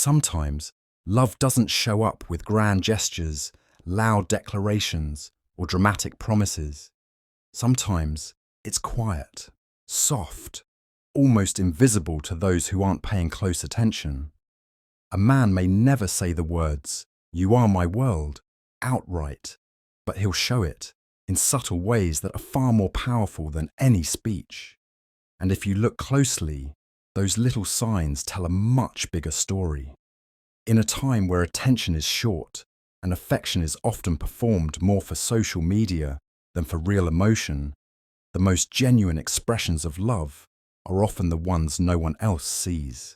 Sometimes, love doesn't show up with grand gestures, loud declarations, or dramatic promises. Sometimes, it's quiet, soft, almost invisible to those who aren't paying close attention. A man may never say the words, "You are my world," outright, but he'll show it in subtle ways that are far more powerful than any speech. And if you look closely, those little signs tell a much bigger story. In a time where attention is short and affection is often performed more for social media than for real emotion, the most genuine expressions of love are often the ones no one else sees.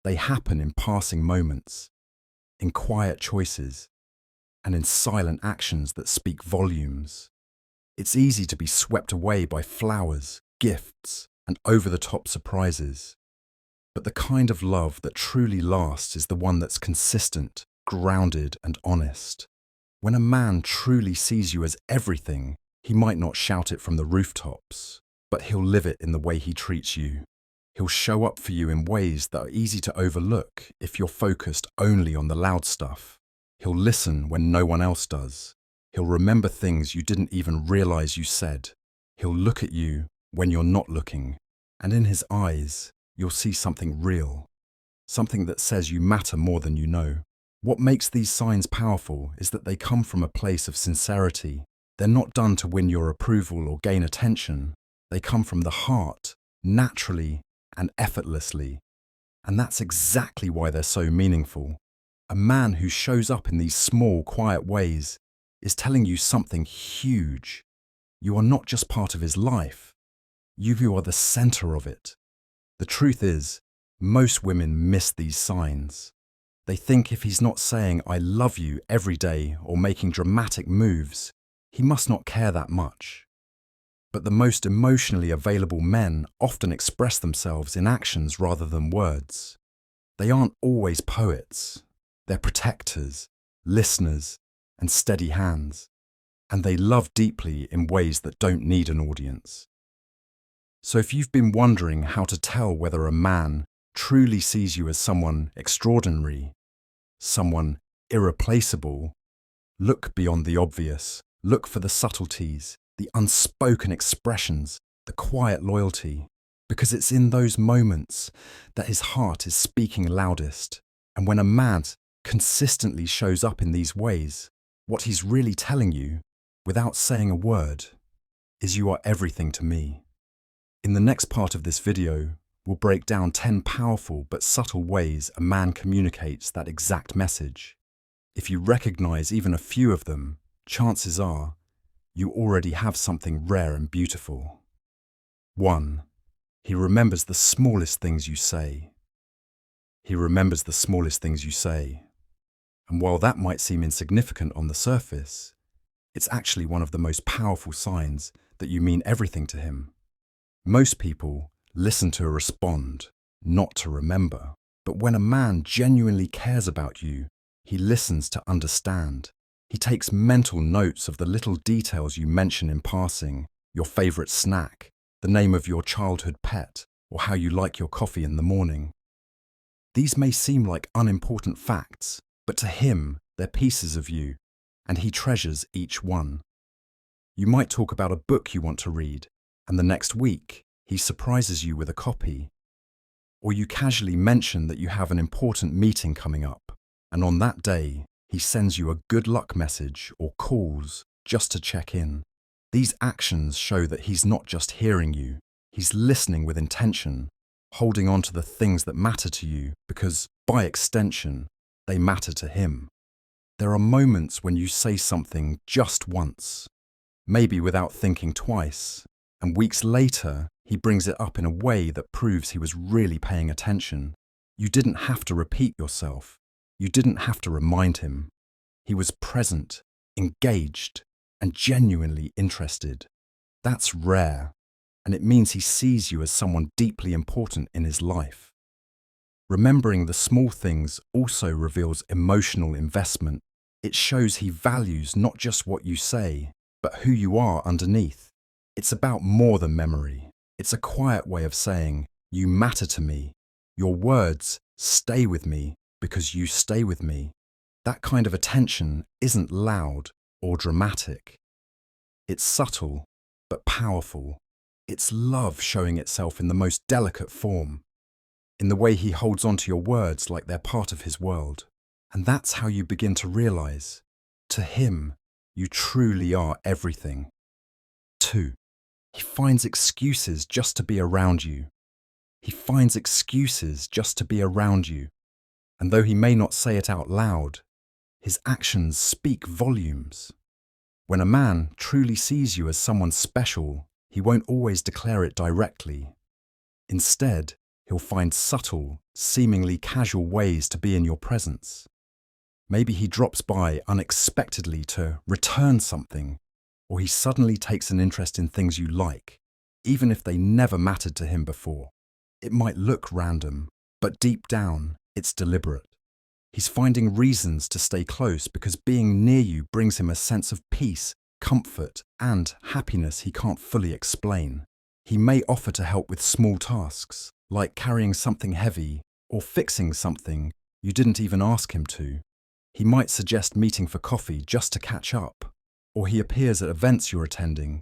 They happen in passing moments, in quiet choices, and in silent actions that speak volumes. It's easy to be swept away by flowers, gifts, and over-the-top surprises. But the kind of love that truly lasts is the one that's consistent, grounded, and honest. When a man truly sees you as everything, he might not shout it from the rooftops, but he'll live it in the way he treats you. He'll show up for you in ways that are easy to overlook if you're focused only on the loud stuff. He'll listen when no one else does. He'll remember things you didn't even realize you said. He'll look at you when you're not looking, and in his eyes, you'll see something real, something that says you matter more than you know. What makes these signs powerful is that they come from a place of sincerity. They're not done to win your approval or gain attention. They come from the heart, naturally and effortlessly. And that's exactly why they're so meaningful. A man who shows up in these small, quiet ways is telling you something huge. You are not just part of his life. You are the center of it. The truth is, most women miss these signs. They think if he's not saying "I love you" every day or making dramatic moves, he must not care that much. But the most emotionally available men often express themselves in actions rather than words. They aren't always poets. They're protectors, listeners, and steady hands. And they love deeply in ways that don't need an audience. So if you've been wondering how to tell whether a man truly sees you as someone extraordinary, someone irreplaceable, look beyond the obvious. Look for the subtleties, the unspoken expressions, the quiet loyalty, because it's in those moments that his heart is speaking loudest. And when a man consistently shows up in these ways, what he's really telling you, without saying a word, is "You are everything to me." In the next part of this video, we'll break down 10 powerful but subtle ways a man communicates that exact message. If you recognize even a few of them, chances are you already have something rare and beautiful. 1. He remembers the smallest things you say. He remembers the smallest things you say. And while that might seem insignificant on the surface, it's actually one of the most powerful signs that you mean everything to him. Most people listen to respond, not to remember. But when a man genuinely cares about you, he listens to understand. He takes mental notes of the little details you mention in passing, your favorite snack, the name of your childhood pet, or how you like your coffee in the morning. These may seem like unimportant facts, but to him, they're pieces of you, and he treasures each one. You might talk about a book you want to read, and the next week, he surprises you with a copy. Or you casually mention that you have an important meeting coming up, and on that day, he sends you a good luck message or calls just to check in. These actions show that he's not just hearing you, he's listening with intention, holding on to the things that matter to you because, by extension, they matter to him. There are moments when you say something just once, maybe without thinking twice, and weeks later, he brings it up in a way that proves he was really paying attention. You didn't have to repeat yourself. You didn't have to remind him. He was present, engaged, and genuinely interested. That's rare, and it means he sees you as someone deeply important in his life. Remembering the small things also reveals emotional investment. It shows he values not just what you say, but who you are underneath. It's about more than memory. It's a quiet way of saying, "You matter to me. Your words stay with me because you stay with me. That kind of attention isn't loud or dramatic. It's subtle, but powerful. It's love showing itself in the most delicate form, in the way he holds on to your words like they're part of his world. And that's how you begin to realize, to him, you truly are everything. 2. He finds excuses just to be around you. He finds excuses just to be around you. And though he may not say it out loud, his actions speak volumes. When a man truly sees you as someone special, he won't always declare it directly. Instead, he'll find subtle, seemingly casual ways to be in your presence. Maybe he drops by unexpectedly to return something, or he suddenly takes an interest in things you like, even if they never mattered to him before. It might look random, but deep down, it's deliberate. He's finding reasons to stay close because being near you brings him a sense of peace, comfort, and happiness he can't fully explain. He may offer to help with small tasks, like carrying something heavy or fixing something you didn't even ask him to. He might suggest meeting for coffee just to catch up, or he appears at events you're attending,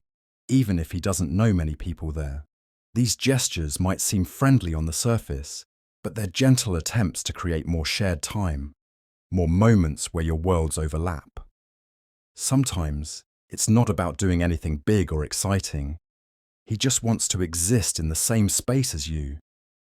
even if he doesn't know many people there. These gestures might seem friendly on the surface, but they're gentle attempts to create more shared time, more moments where your worlds overlap. Sometimes it's not about doing anything big or exciting. He just wants to exist in the same space as you,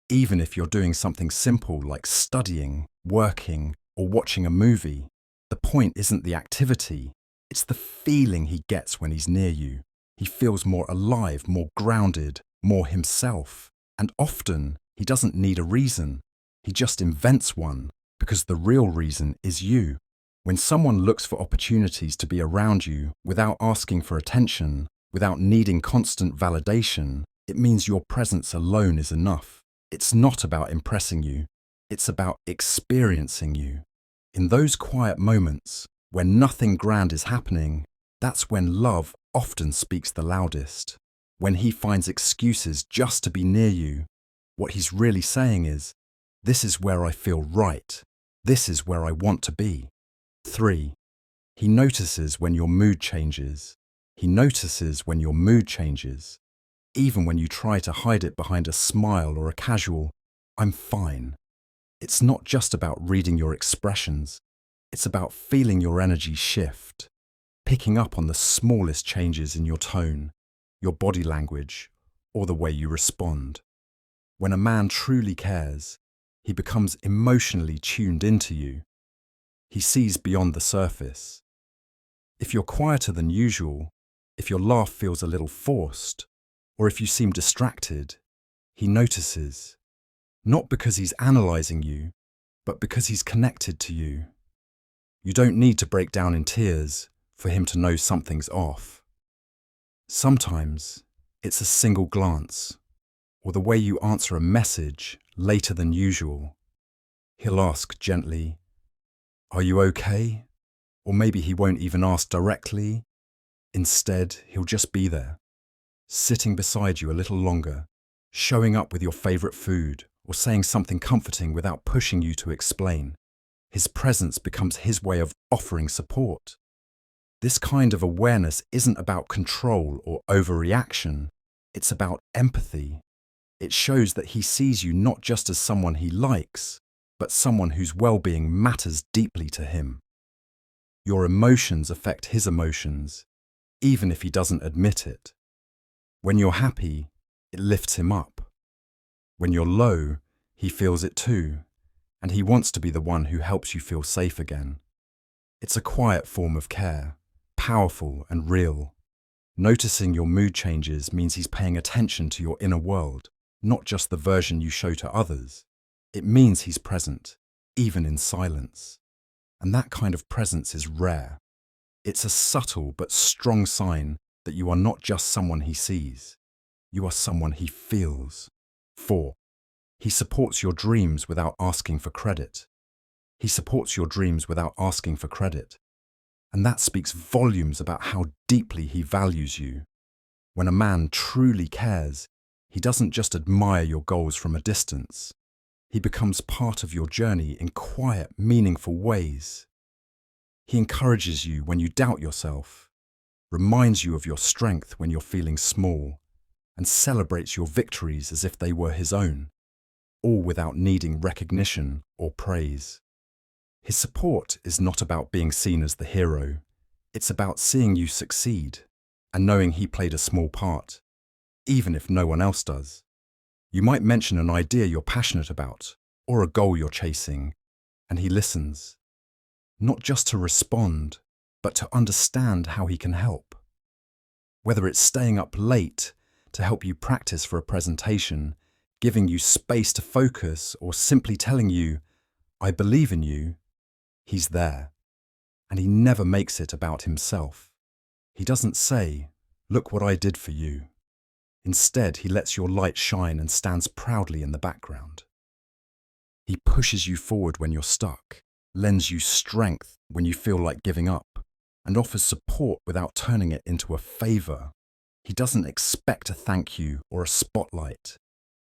even if you're doing something simple like studying, working, or watching a movie. The point isn't the activity, it's the feeling he gets when he's near you. He feels more alive, more grounded, more himself, and often he doesn't need a reason. He just invents one, because the real reason is you. When someone looks for opportunities to be around you without asking for attention, without needing constant validation, it means your presence alone is enough. It's not about impressing you, it's about experiencing you. In those quiet moments, when nothing grand is happening, that's when love often speaks the loudest. When he finds excuses just to be near you, what he's really saying is, this is where I feel right. This is where I want to be. 3. He notices when your mood changes. He notices when your mood changes, even when you try to hide it behind a smile or a casual, I'm fine. It's not just about reading your expressions. It's about feeling your energy shift, picking up on the smallest changes in your tone, your body language, or the way you respond. When a man truly cares, he becomes emotionally tuned into you. He sees beyond the surface. If you're quieter than usual, if your laugh feels a little forced, or if you seem distracted, he notices. Not because he's analyzing you, but because he's connected to you. You don't need to break down in tears for him to know something's off. Sometimes it's a single glance, or the way you answer a message later than usual. He'll ask gently, "Are you okay?" Or maybe he won't even ask directly. Instead, he'll just be there, sitting beside you a little longer, showing up with your favorite food, or saying something comforting without pushing you to explain. His presence becomes his way of offering support. This kind of awareness isn't about control or overreaction. It's about empathy. It shows that he sees you not just as someone he likes, but someone whose well-being matters deeply to him. Your emotions affect his emotions, even if he doesn't admit it. When you're happy, it lifts him up. When you're low, he feels it too, and he wants to be the one who helps you feel safe again. It's a quiet form of care, powerful and real. Noticing your mood changes means he's paying attention to your inner world, not just the version you show to others. It means he's present, even in silence. And that kind of presence is rare. It's a subtle but strong sign that you are not just someone he sees. You are someone he feels. 4. He supports your dreams without asking for credit. He supports your dreams without asking for credit. And that speaks volumes about how deeply he values you. When a man truly cares, he doesn't just admire your goals from a distance. He becomes part of your journey in quiet, meaningful ways. He encourages you when you doubt yourself, reminds you of your strength when you're feeling small, and celebrates your victories as if they were his own, all without needing recognition or praise. His support is not about being seen as the hero. It's about seeing you succeed and knowing he played a small part, even if no one else does. You might mention an idea you're passionate about or a goal you're chasing, and he listens, not just to respond, but to understand how he can help. Whether it's staying up late to help you practice for a presentation, giving you space to focus, or simply telling you, "I believe in you," he's there. And he never makes it about himself. He doesn't say, "Look what I did for you." Instead, he lets your light shine and stands proudly in the background. He pushes you forward when you're stuck, lends you strength when you feel like giving up, and offers support without turning it into a favor. He doesn't expect a thank you or a spotlight.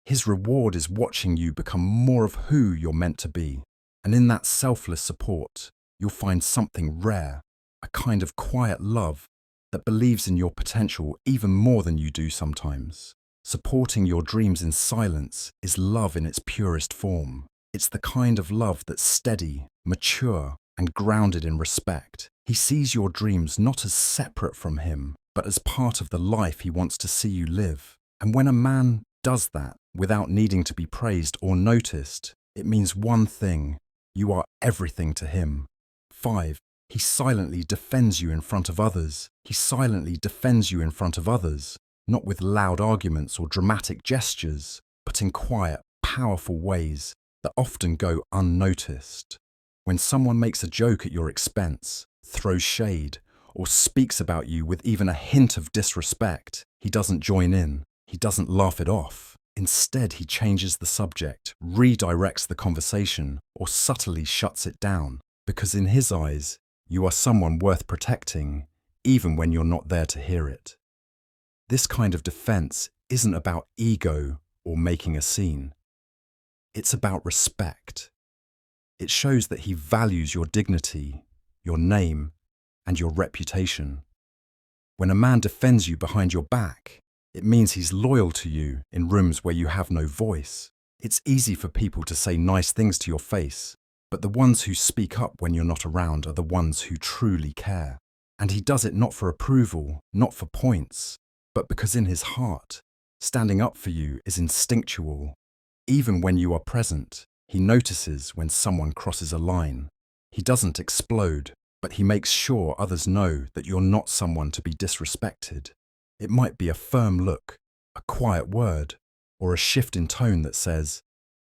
His reward is watching you become more of who you're meant to be. And in that selfless support, you'll find something rare, a kind of quiet love that believes in your potential even more than you do sometimes. Supporting your dreams in silence is love in its purest form. It's the kind of love that's steady, mature, and grounded in respect. He sees your dreams not as separate from him, but as part of the life he wants to see you live. And when a man does that without needing to be praised or noticed, it means one thing: you are everything to him. 5. He silently defends you in front of others. He silently defends you in front of others, not with loud arguments or dramatic gestures, but in quiet, powerful ways that often go unnoticed. When someone makes a joke at your expense, throws shade, or speaks about you with even a hint of disrespect, he doesn't join in. He doesn't laugh it off. Instead, he changes the subject, redirects the conversation, or subtly shuts it down, because in his eyes, you are someone worth protecting, even when you're not there to hear it. This kind of defense isn't about ego or making a scene. It's about respect. It shows that he values your dignity, your name, and your reputation. When a man defends you behind your back, it means he's loyal to you in rooms where you have no voice. It's easy for people to say nice things to your face, but the ones who speak up when you're not around are the ones who truly care. And he does it not for approval, not for points, but because in his heart, standing up for you is instinctual. Even when you are present, he notices when someone crosses a line. He doesn't explode, but he makes sure others know that you're not someone to be disrespected. It might be a firm look, a quiet word, or a shift in tone that says,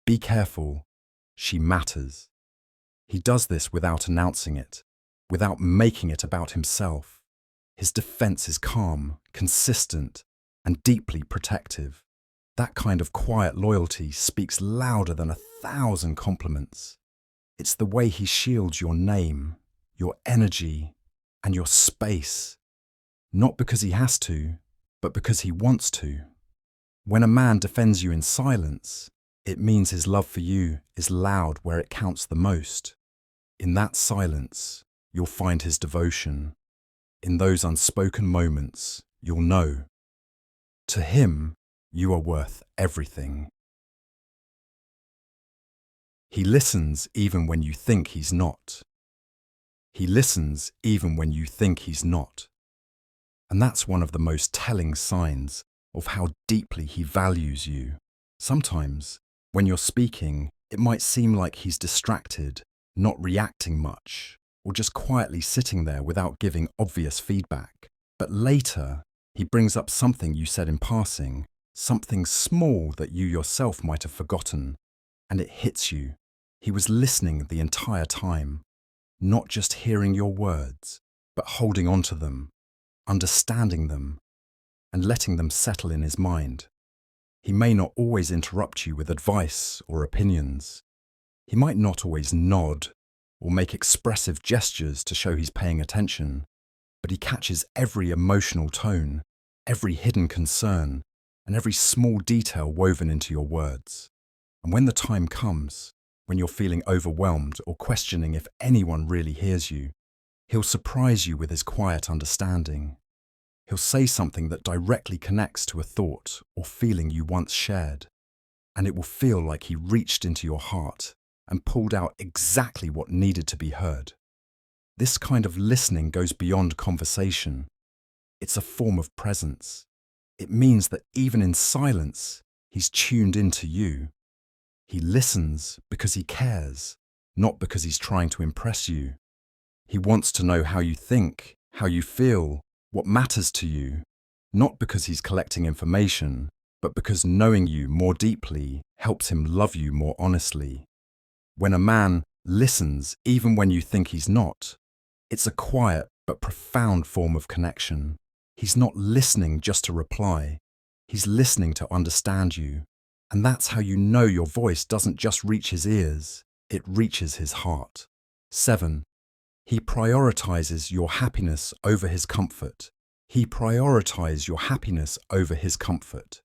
"Be careful, she matters." He does this without announcing it, without making it about himself. His defense is calm, consistent, and deeply protective. That kind of quiet loyalty speaks louder than 1,000 compliments. It's the way he shields your name, your energy, and your space. Not because he has to, but because he wants to. When a man defends you in silence, it means his love for you is loud where it counts the most. In that silence, you'll find his devotion. In those unspoken moments, you'll know. To him, you are worth everything. He listens even when you think he's not. He listens even when you think he's not. And that's one of the most telling signs of how deeply he values you. Sometimes, when you're speaking, it might seem like he's distracted, not reacting much, or just quietly sitting there without giving obvious feedback. But later, he brings up something you said in passing, something small that you yourself might have forgotten, and it hits you. He was listening the entire time, not just hearing your words, but holding on to them, understanding them, and letting them settle in his mind. He may not always interrupt you with advice or opinions. He might not always nod or make expressive gestures to show he's paying attention, but he catches every emotional tone, every hidden concern, and every small detail woven into your words. And when the time comes, when you're feeling overwhelmed or questioning if anyone really hears you, he'll surprise you with his quiet understanding. He'll say something that directly connects to a thought or feeling you once shared, and it will feel like he reached into your heart and pulled out exactly what needed to be heard. This kind of listening goes beyond conversation. It's a form of presence. It means that even in silence, he's tuned into you. He listens because he cares, not because he's trying to impress you. He wants to know how you think, how you feel, what matters to you, not because he's collecting information, but because knowing you more deeply helps him love you more honestly. When a man listens even when you think he's not, it's a quiet but profound form of connection. He's not listening just to reply. He's listening to understand you. And that's how you know your voice doesn't just reach his ears, it reaches his heart. 7. He prioritizes your happiness over his comfort. He prioritizes your happiness over his comfort.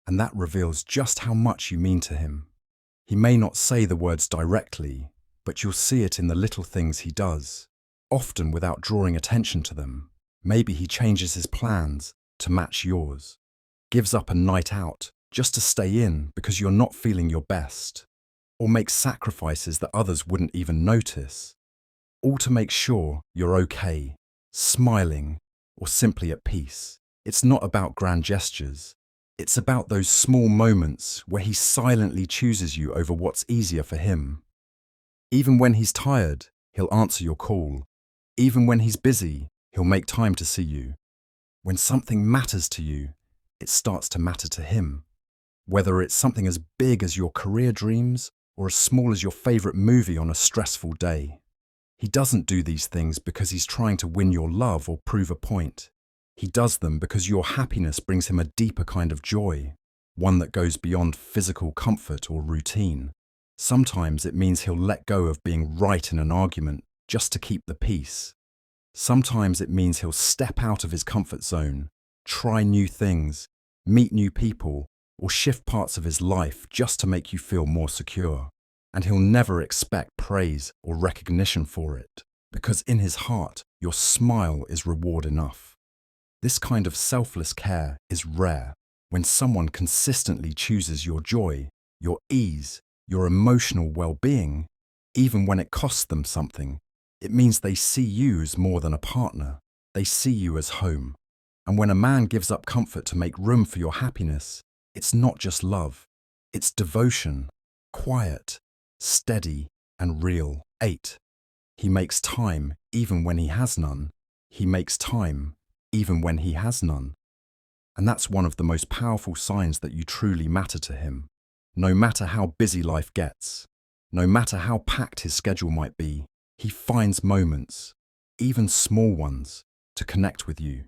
And that reveals just how much you mean to him. He may not say the words directly, but you'll see it in the little things he does, often without drawing attention to them. Maybe he changes his plans to match yours, gives up a night out just to stay in because you're not feeling your best, or makes sacrifices that others wouldn't even notice, all to make sure you're okay, smiling, or simply at peace. It's not about grand gestures. It's about those small moments where he silently chooses you over what's easier for him. Even when he's tired, he'll answer your call. Even when he's busy, he'll make time to see you. When something matters to you, it starts to matter to him. Whether it's something as big as your career dreams or as small as your favorite movie on a stressful day. He doesn't do these things because he's trying to win your love or prove a point. He does them because your happiness brings him a deeper kind of joy, one that goes beyond physical comfort or routine. Sometimes it means he'll let go of being right in an argument just to keep the peace. Sometimes it means he'll step out of his comfort zone, try new things, meet new people, or shift parts of his life just to make you feel more secure. And he'll never expect praise or recognition for it, because in his heart, your smile is reward enough. This kind of selfless care is rare. When someone consistently chooses your joy, your ease, your emotional well-being, even when it costs them something, it means they see you as more than a partner. They see you as home. And when a man gives up comfort to make room for your happiness, it's not just love. It's devotion, quiet, steady, and real. 8. He makes time even when he has none. He makes time even when he has none. And that's one of the most powerful signs that you truly matter to him. No matter how busy life gets, no matter how packed his schedule might be, he finds moments, even small ones, to connect with you.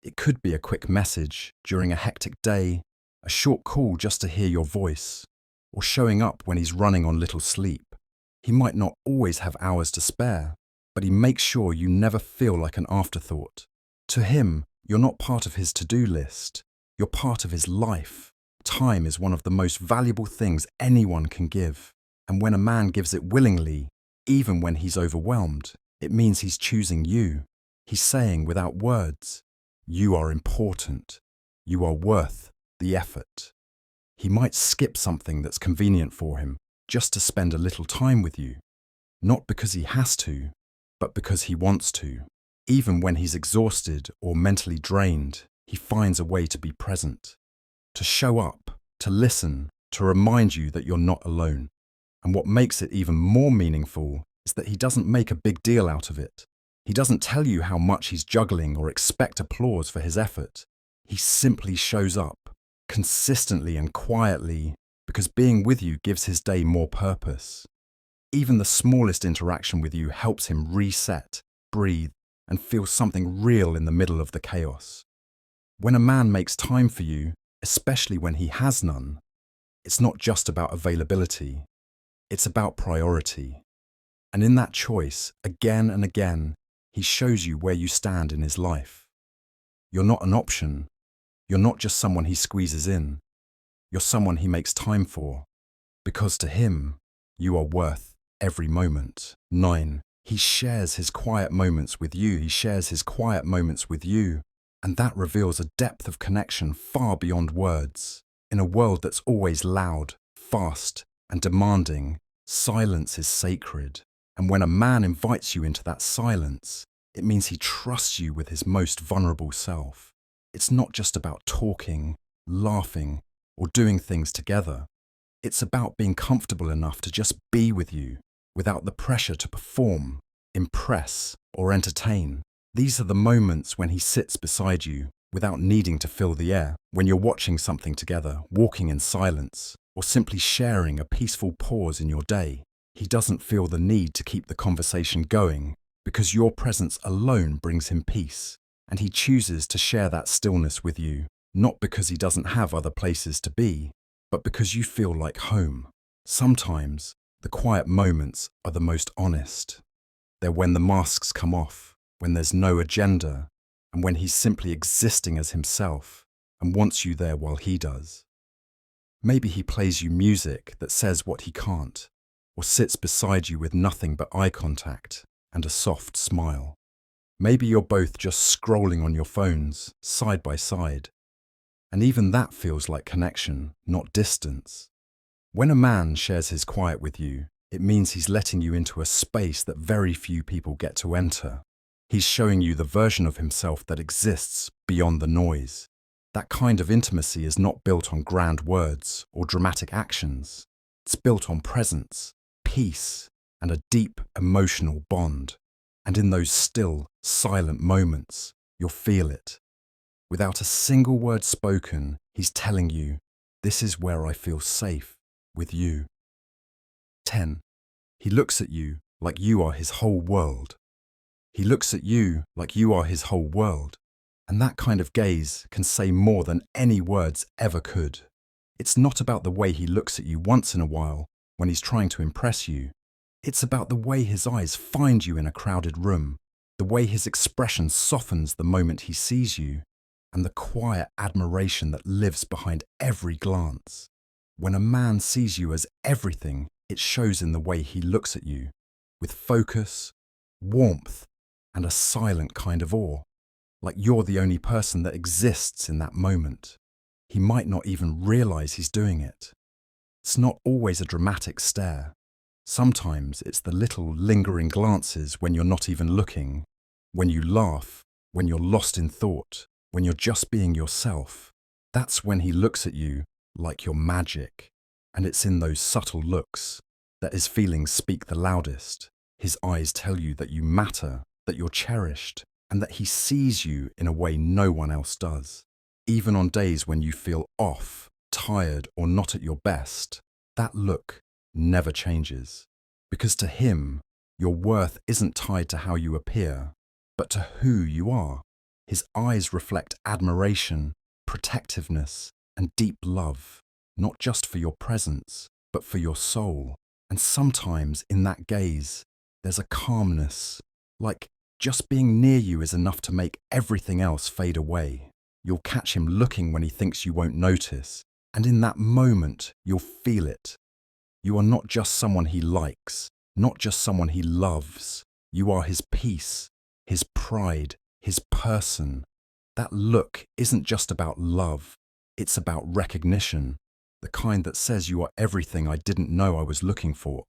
It could be a quick message during a hectic day, a short call just to hear your voice, or showing up when he's running on little sleep. He might not always have hours to spare, but he makes sure you never feel like an afterthought. To him, you're not part of his to-do list. You're part of his life. Time is one of the most valuable things anyone can give. And when a man gives it willingly, even when he's overwhelmed, it means he's choosing you. He's saying without words, you are important. You are worth the effort. He might skip something that's convenient for him just to spend a little time with you. Not because he has to, but because he wants to. Even when he's exhausted or mentally drained, he finds a way to be present, to show up, to listen, to remind you that you're not alone. And what makes it even more meaningful is that he doesn't make a big deal out of it. He doesn't tell you how much he's juggling or expect applause for his effort. He simply shows up, consistently and quietly, because being with you gives his day more purpose. Even the smallest interaction with you helps him reset, breathe, and feel something real in the middle of the chaos. When a man makes time for you, especially when he has none, it's not just about availability, it's about priority. And in that choice, again and again, he shows you where you stand in his life. You're not an option. You're not just someone he squeezes in. You're someone he makes time for. Because to him, you are worth every moment. 9. He shares his quiet moments with you. He shares his quiet moments with you. And that reveals a depth of connection far beyond words. In a world that's always loud, fast, and demanding, silence is sacred. And when a man invites you into that silence, it means he trusts you with his most vulnerable self. It's not just about talking, laughing, or doing things together. It's about being comfortable enough to just be with you, without the pressure to perform, impress, or entertain. These are the moments when he sits beside you, without needing to fill the air, when you're watching something together, walking in silence, or simply sharing a peaceful pause in your day. He doesn't feel the need to keep the conversation going, because your presence alone brings him peace, and he chooses to share that stillness with you, not because he doesn't have other places to be, but because you feel like home. Sometimes, the quiet moments are the most honest. They're when the masks come off, when there's no agenda, and when he's simply existing as himself and wants you there while he does. Maybe he plays you music that says what he can't, or sits beside you with nothing but eye contact and a soft smile. Maybe you're both just scrolling on your phones, side by side. And even that feels like connection, not distance. When a man shares his quiet with you, it means he's letting you into a space that very few people get to enter. He's showing you the version of himself that exists beyond the noise. That kind of intimacy is not built on grand words or dramatic actions. It's built on presence, peace, and a deep emotional bond. And in those still, silent moments, you'll feel it. Without a single word spoken, he's telling you, this is where I feel safe, with you. 10. He looks at you like you are his whole world. He looks at you like you are his whole world. And that kind of gaze can say more than any words ever could. It's not about the way he looks at you once in a while when he's trying to impress you. It's about the way his eyes find you in a crowded room, the way his expression softens the moment he sees you, and the quiet admiration that lives behind every glance. When a man sees you as everything, it shows in the way he looks at you, with focus, warmth, and a silent kind of awe, like you're the only person that exists in that moment. He might not even realize he's doing it. It's not always a dramatic stare. Sometimes it's the little lingering glances when you're not even looking, when you laugh, when you're lost in thought, when you're just being yourself. That's when he looks at you like you're magic. And it's in those subtle looks that his feelings speak the loudest. His eyes tell you that you matter, that you're cherished, and that he sees you in a way no one else does. Even on days when you feel off, tired, or not at your best, that look never changes. Because to him, your worth isn't tied to how you appear, but to who you are. His eyes reflect admiration, protectiveness, and deep love, not just for your presence, but for your soul. And sometimes in that gaze, there's a calmness, like just being near you is enough to make everything else fade away. You'll catch him looking when he thinks you won't notice, and in that moment, you'll feel it. You are not just someone he likes, not just someone he loves. You are his peace, his pride, his person. That look isn't just about love, it's about recognition, the kind that says you are everything I didn't know I was looking for.